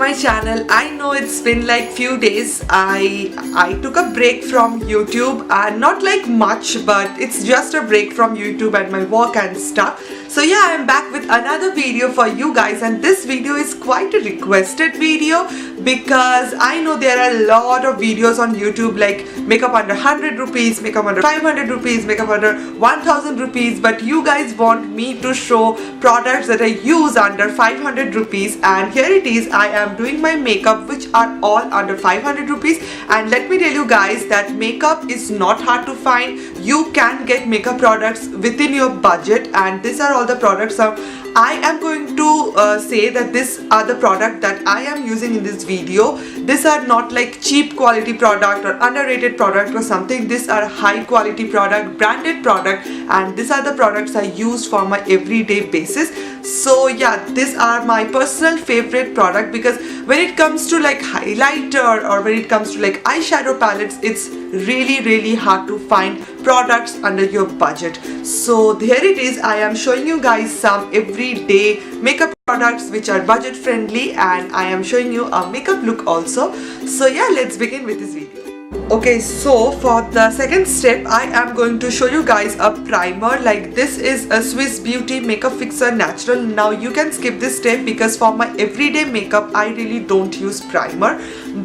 my channel. I know it's been like few days. I took a break from YouTube, and not like much, but it's just a break from YouTube and my work and stuff. So yeah, I'm back with another video for you guys, and this video is quite a requested video because I know there are a lot of videos on YouTube like makeup under 100 rupees, makeup under 500 rupees, makeup under 1000 rupees, but you guys want me to show products that I use under 500 rupees, and here it is. I am doing my makeup which are all under 500 rupees, and let me tell you guys that makeup is not hard to find. You can get makeup products within your budget, and these are all the products I am going to say that these are the product that I am using in this video. These are not like cheap quality product or underrated product or something. These are high quality product, branded product, and these are the products I use for my everyday basis. So yeah, these are my personal favorite product because when it comes to like highlighter or when it comes to like eyeshadow palettes, it's really hard to find products under your budget. So here it is. I am showing you guys some everyday makeup products which are budget friendly, and I am showing you a makeup look also. So yeah, let's begin with this video. Okay, so for the second step I am going to show you guys a primer. Like this is a Swiss Beauty Makeup Fixer Natural. Now you can skip this step because for my everyday makeup I really don't use primer,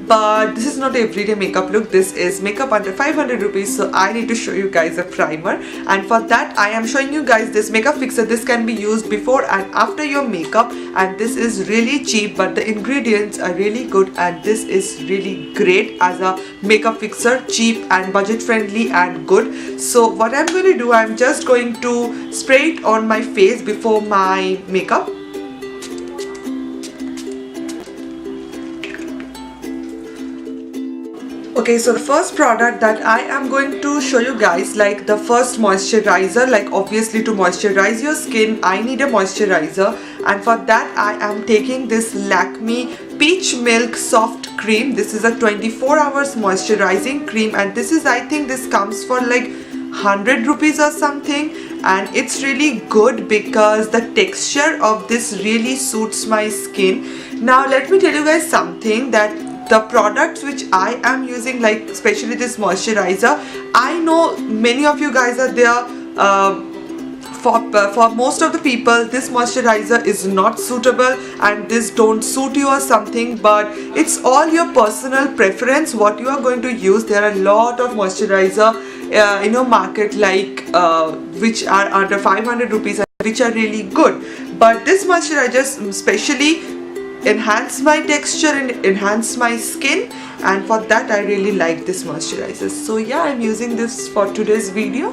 but this is not everyday makeup look. This is makeup under 500 rupees, so I need to show you guys a primer, and for that I am showing you guys this makeup fixer. This can be used before and after your makeup, and this is really cheap but the ingredients are really good, and this is really great as a makeup fixer, cheap and budget friendly and good. So what I'm going to do, I'm just going to spray it on my face before my makeup. Okay, so the first product that I am going to show you guys, like the first moisturizer, like obviously to moisturize your skin I need a moisturizer, and for that I am taking this Lakme Peach Milk Soft Cream. This is a 24 hours moisturizing cream, and this is, I think this comes for like 100 rupees or something, and it's really good because the texture of this really suits my skin. Now let me tell you guys something, that the products which I am using, like especially this moisturizer, I know many of you guys are there, for most of the people this moisturizer is not suitable and this don't suit you or something, but it's all your personal preference what you are going to use. There are a lot of moisturizer in your market like which are under 500 rupees and which are really good, but this moisturizer especially enhance my texture and enhance my skin, and for that I really like this moisturizer. So yeah, I'm using this for today's video.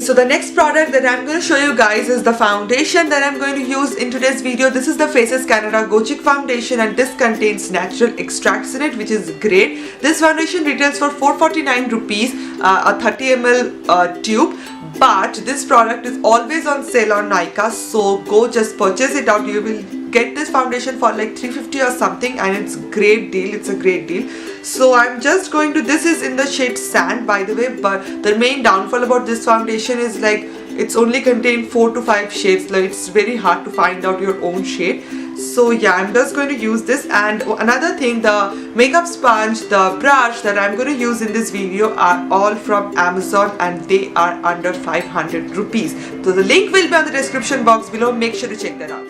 So the next product that I'm going to show you guys is the foundation that I'm going to use in today's video. This is the Faces Canada Go Chic foundation, and this contains natural extracts in it, which is great. This foundation retails for 449 rupees, a 30 ml tube. But this product is always on sale on Nykaa, so go just purchase it out. You will get this foundation for like 350 or something, and it's a great deal. It's a great deal. So I'm just going to, this is in the shade Sand by the way, but the main downfall about this foundation is like it's only contain 4 to 5 shades. Like it's very hard to find out your own shade. So yeah, I'm just going to use this. And another thing, the makeup sponge, the brush that I'm going to use in this video are all from Amazon, and they are under 500 rupees. So the link will be on the description box below. Make sure to check that out.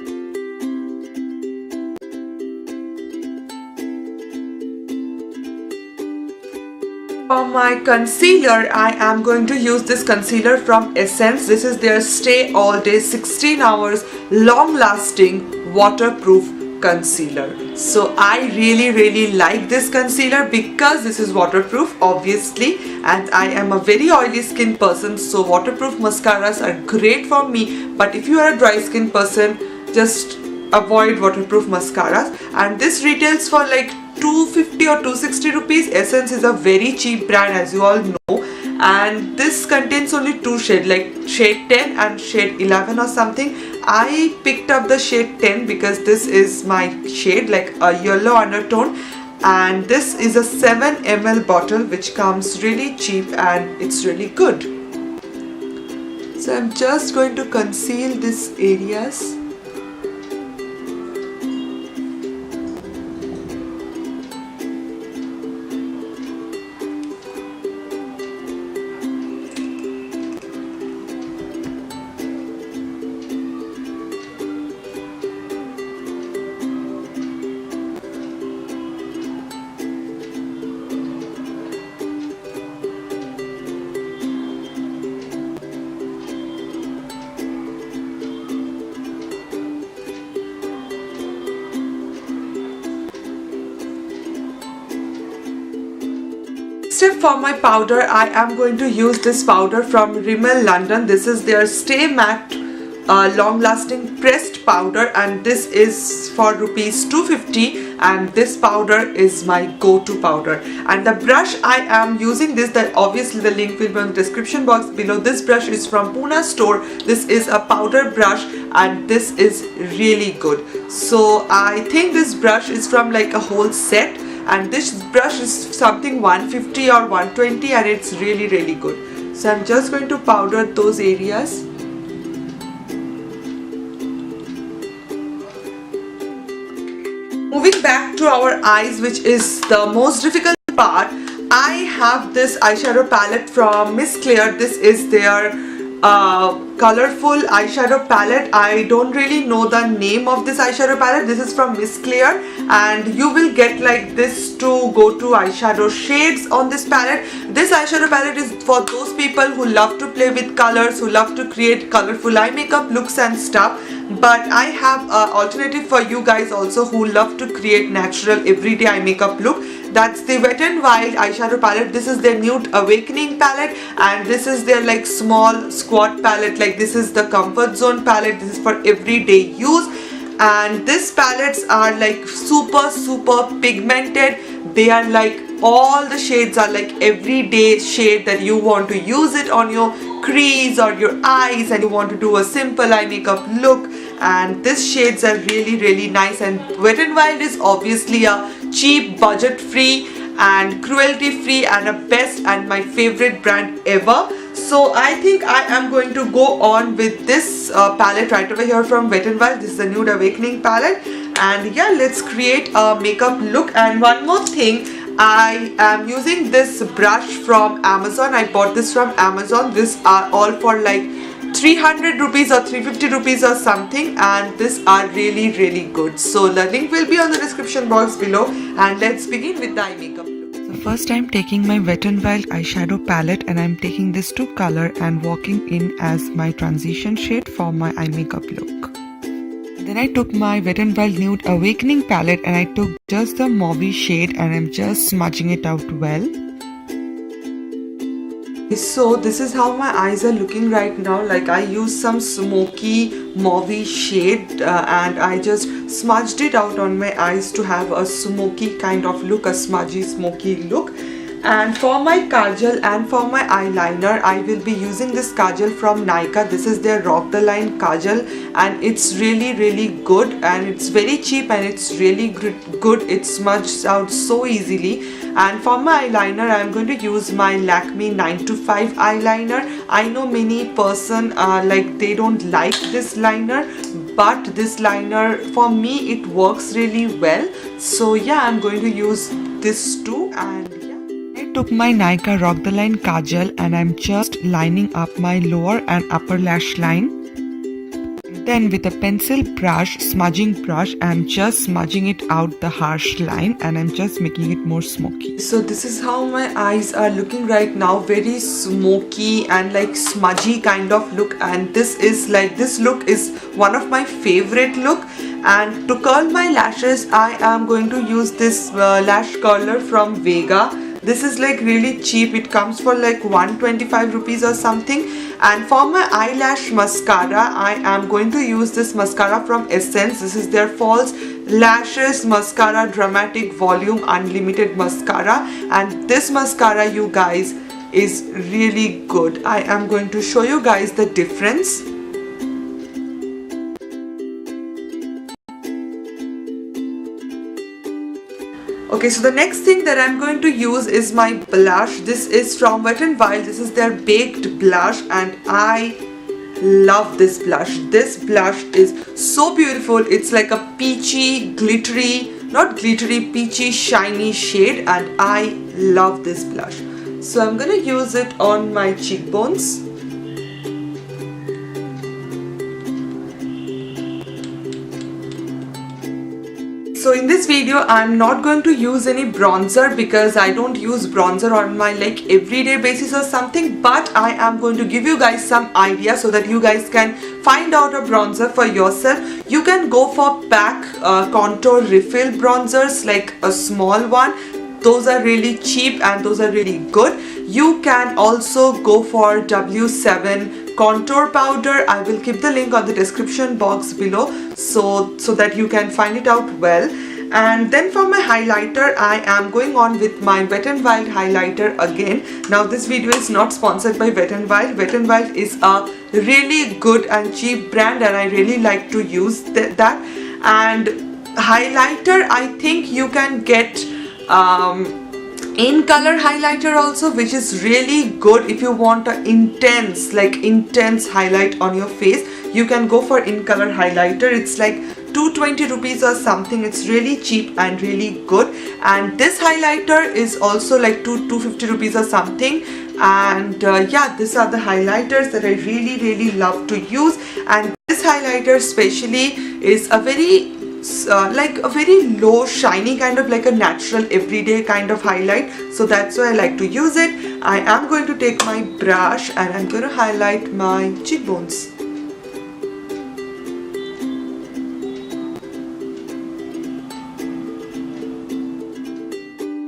For my concealer, I am going to use this concealer from Essence. This is their Stay All Day 16 hours long lasting waterproof concealer. So I really like this concealer because this is waterproof obviously, and I am a very oily skin person, so waterproof mascaras are great for me. But if you are a dry skin person, just avoid waterproof mascaras. And this retails for like 250 or 260 rupees. Essence is a very cheap brand, as you all know, and this contains only 2 shades, like shade 10 and shade 11 or something. I picked up the shade 10 because this is my shade, like a yellow undertone, and this is a 7 ml bottle which comes really cheap and it's really good. So I'm just going to conceal these areas. step for my powder, I am going to use this powder from Rimmel London. This is their Stay Matte long lasting pressed powder, and this is for rupees 250, and this powder is my go-to powder. And the brush I am using this, that obviously the link will be in the description box below. This brush is from Pune store. This is a powder brush and this is really good. So I think this brush is from like a whole set, and this brush is something 150 or 120, and it's really good. So I'm just going to powder those areas. Moving back to our eyes, which is the most difficult part, I have this eyeshadow palette from C.A.L. This is their colorful eyeshadow palette. I don't really know the name of this eyeshadow palette. This is from C.A.L, and you will get like this to go to eyeshadow shades on this palette. This eyeshadow palette is for those people who love to play with colors, who love to create colorful eye makeup looks and stuff. But I have an alternative for you guys also who love to create natural everyday eye makeup look. That's the Wet n Wild eyeshadow palette. This is their Nude Awakening palette, and this is their like small squat palette. Like this is the Comfort Zone palette. This is for everyday use, and these palettes are like super pigmented. They are like, all the shades are like everyday shade that you want to use it on your crease or your eyes, and you want to do a simple eye makeup look. And these shades are really nice. And Wet n Wild is obviously a cheap, budget free and cruelty free and a best and my favorite brand ever. So I think I am going to go on with this palette right over here from Wet n Wild. This is the Nude Awakening palette, and yeah, let's create a makeup look. And one more thing, I am using this brush from Amazon. I bought this from Amazon. These are all for like 300 rupees or 350 rupees or something, and these are really good. So the link will be on the description box below, and let's begin with the eye makeup look. So first I'm taking my Wet n Wild eyeshadow palette, and I'm taking this to color and walking in as my transition shade for my eye makeup look. Then I took my Wet n Wild Nude Awakening palette, and I took just the mauve shade, and I'm just smudging it out well. So this is how my eyes are looking right now. Like I used some smoky mauve shade and I just smudged it out on my eyes to have a smoky kind of look, a smudgy smoky look. And for my kajal and for my eyeliner, I will be using this kajal from Nykaa. This is their Rock the Line kajal, and it's really good, and it's very cheap, and it's really good. It smudges out so easily. And for my eyeliner, I am going to use my Lakme 925 eyeliner. I know many person like they don't like this liner, but this liner for me it works really well. So yeah, I'm going to use this too. And I took my Nykaa Rock the Line Kajal, and I'm just lining up my lower and upper lash line. Then with a pencil brush, smudging brush, I'm just smudging it out the harsh line, and I'm just making it more smoky. So this is how my eyes are looking right now, very smoky and like smudgy kind of look. And this is like, this look is one of my favorite look. And to curl my lashes, I am going to use this lash curler from Vega. This is like really cheap. It comes for like 125 rupees or something. And for my eyelash mascara, I am going to use this mascara from Essence. This is their False Lashes Mascara Dramatic Volume Unlimited Mascara. And this mascara, you guys, is really good. I am going to show you guys the difference. Okay, so the next thing that I'm going to use is my blush. This is from Wet n Wild. This is their Baked blush, and I love this blush. This blush is so beautiful. It's like a peachy, glittery, not glittery, peachy, shiny shade, and I love this blush. So I'm gonna use it on my cheekbones. So in this video, I'm not going to use any bronzer because I don't use bronzer on my like everyday basis or something, but I am going to give you guys some idea so that you guys can find out a bronzer for yourself. You can go for PAC contour refill bronzers, like a small one. those are really cheap and those are really good. You can also go for W7 contour powder. I will keep the link on the description box below so that you can find it out well. And then for my highlighter, I am going on with my Wet n Wild highlighter again. Now this video is not sponsored by Wet n Wild. Wet n Wild is a really good and cheap brand and I really like to use that. And highlighter, I think you can get in color highlighter also, which is really good if you want an intense highlight on your face. You can go for in color highlighter. It's like 220 rupees or something. It's really cheap and really good. And this highlighter is also like 250 rupees or something. And yeah, these are the highlighters that I really love to use. And this highlighter especially is a very like a very low shiny kind of like a natural everyday kind of highlight, so that's why I like to use it. I am going to take my brush and I'm going to highlight my cheekbones.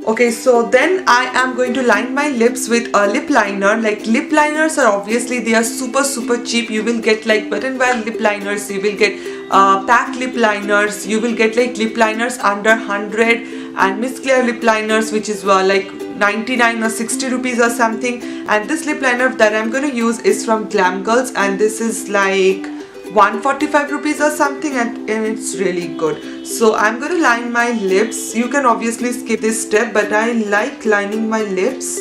Okay, so then I am going to line my lips with a lip liner. Like lip liners are obviously, they are super cheap. You will get like Wet n Wild lip liners, you will get pack lip liners, you will get like lip liners under 100, and Miss Claire lip liners which is like 99 or 60 rupees or something. And this lip liner that I'm going to use is from Glam Girls and this is like 145 rupees or something, and it's really good. So I'm going to line my lips. You can obviously skip this step, but I like lining my lips.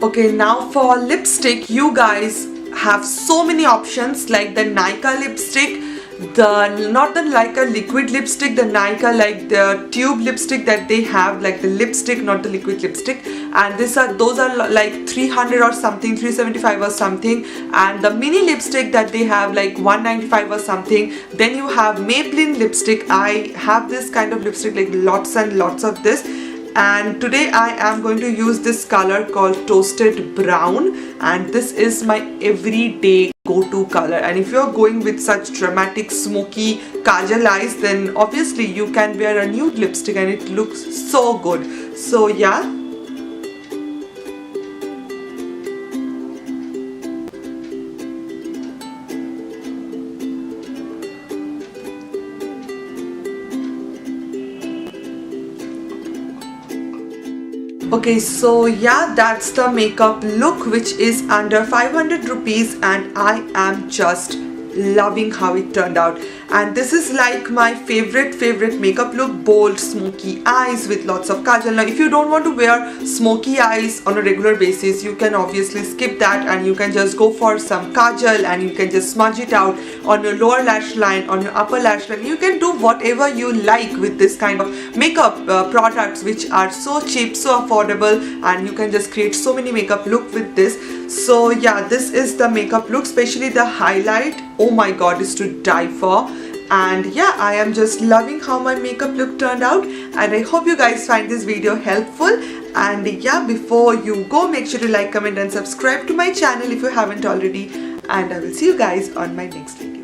Okay, now for lipstick, you guys have so many options, like the Nykaa lipstick, not the Nykaa liquid lipstick, the Nykaa like the tube lipstick that they have, like the lipstick, not the liquid lipstick. And those are like 300 or something, 375 or something. And the mini lipstick that they have like 195 or something. Then you have Maybelline lipstick. I have this kind of lipstick, like lots and lots of this. And today I am going to use this color called Toasted Brown, and this is my everyday go-to color. And if you're going with such dramatic smoky Kajal eyes, then obviously you can wear a nude lipstick and it looks so good. So yeah. Okay, so yeah, that's the makeup look, which is under 500 rupees, and I am just loving how it turned out. And this is like my favorite makeup look, bold smoky eyes with lots of kajal. Now if you don't want to wear smoky eyes on a regular basis, you can obviously skip that and you can just go for some kajal and you can just smudge it out on your lower lash line, on your upper lash line. You can do whatever you like with this kind of makeup products, which are so cheap, so affordable, and you can just create so many makeup look with this. So yeah, this is the makeup look, especially the highlight. Oh my god, is to die for. And yeah, I am just loving how my makeup look turned out, and I hope you guys find this video helpful. And yeah, before you go, make sure to like, comment and subscribe to my channel if you haven't already, and I will see you guys on my next video.